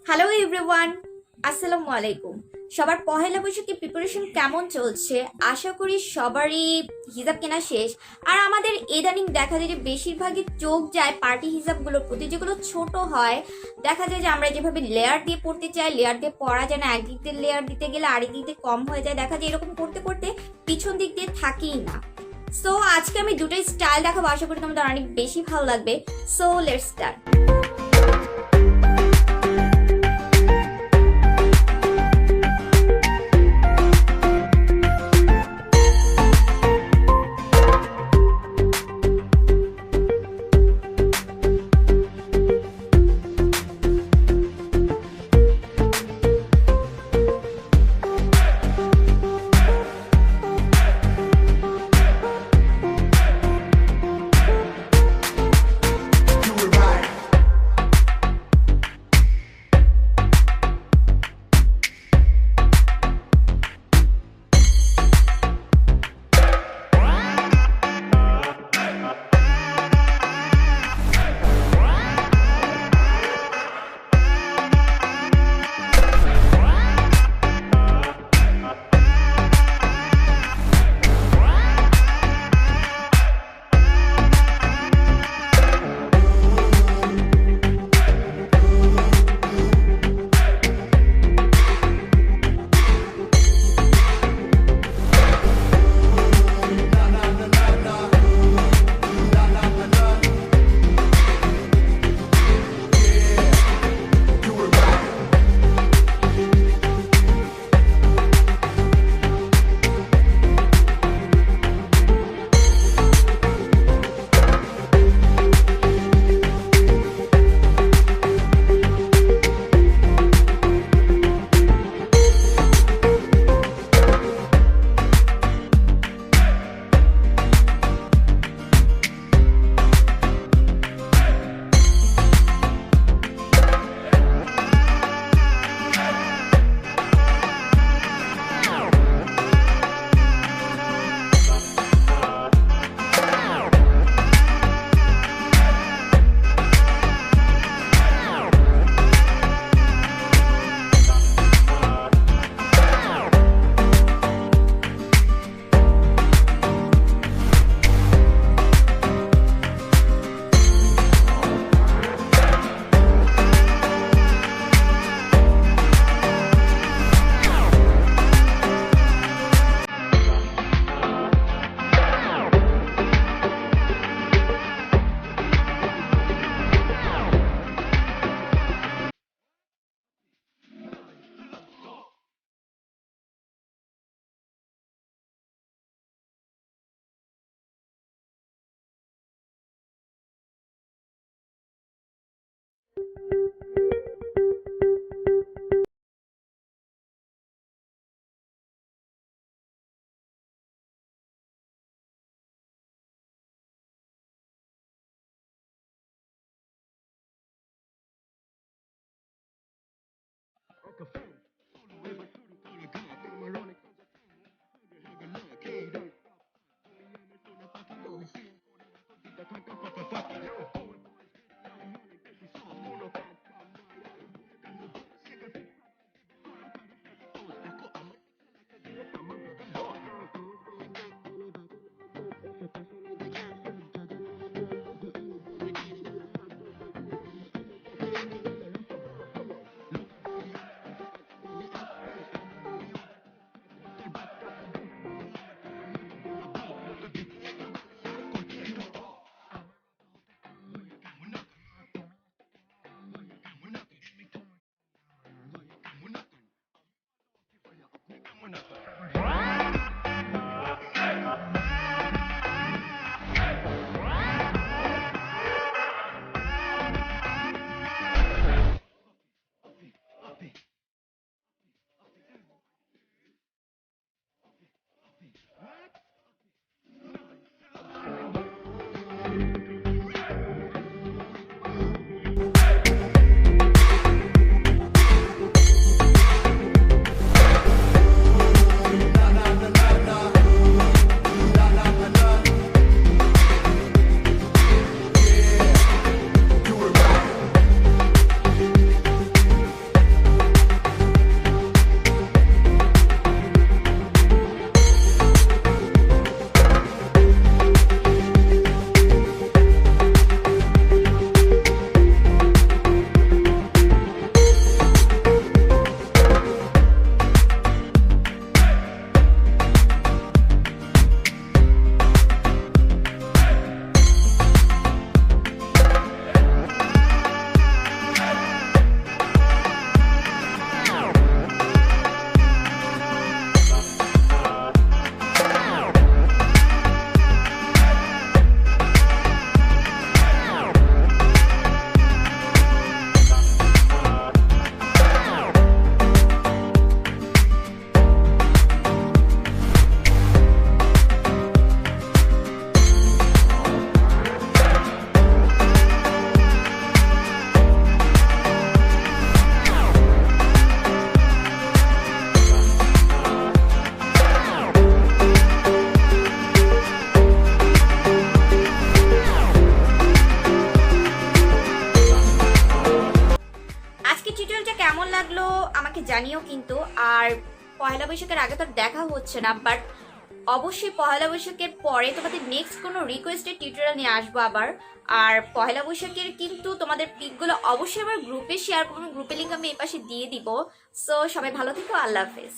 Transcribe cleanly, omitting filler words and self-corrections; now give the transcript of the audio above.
Hello everyone, আসসালামু আলাইকুম। সবার পহেলা বৈশাখী প্রিপারেশন কেমন চলছে? আশা করি সবারই হিজাব কেনা শেষ। আর আমাদের ইদানিং দেখা যায় যে বেশিরভাগই চোখ যায় পার্টি হিজাবগুলোর প্রতি, যেগুলো ছোট হয়। দেখা যায় যে আমরা যেভাবে লেয়ার দিয়ে পড়তে চাই, লেয়ার দিয়ে পড়া যায় না, একদিক দিয়ে লেয়ার দিতে গেলে আরেক দিক দিয়ে কম হয়ে যায়। দেখা যায় এরকম করতে করতে পিছন দিক দিয়ে থাকিই না। সো আজকে আমি দুটোই স্টাইল দেখাবো, আশা করি তোমাদের অনেক বেশি ভালো লাগবে। So let's start. আর পয়লা বৈশাখের আগে তো আর দেখা হচ্ছে না, বাট অবশ্যই পয়লা বৈশাখের পরে তোমাদের নেক্সট কোনো রিকোয়েস্টেড টিউটোরিয়াল নিয়ে আসবো আবার। আর পয়লা বৈশাখের কিন্তু তোমাদের পিকগুলো অবশ্যই আমার গ্রুপে শেয়ার করবো, গ্রুপে লিঙ্ক আমি এই পাশে দিয়ে দিব। সো সবাই ভালো থেকো, আল্লাহ হাফেজ।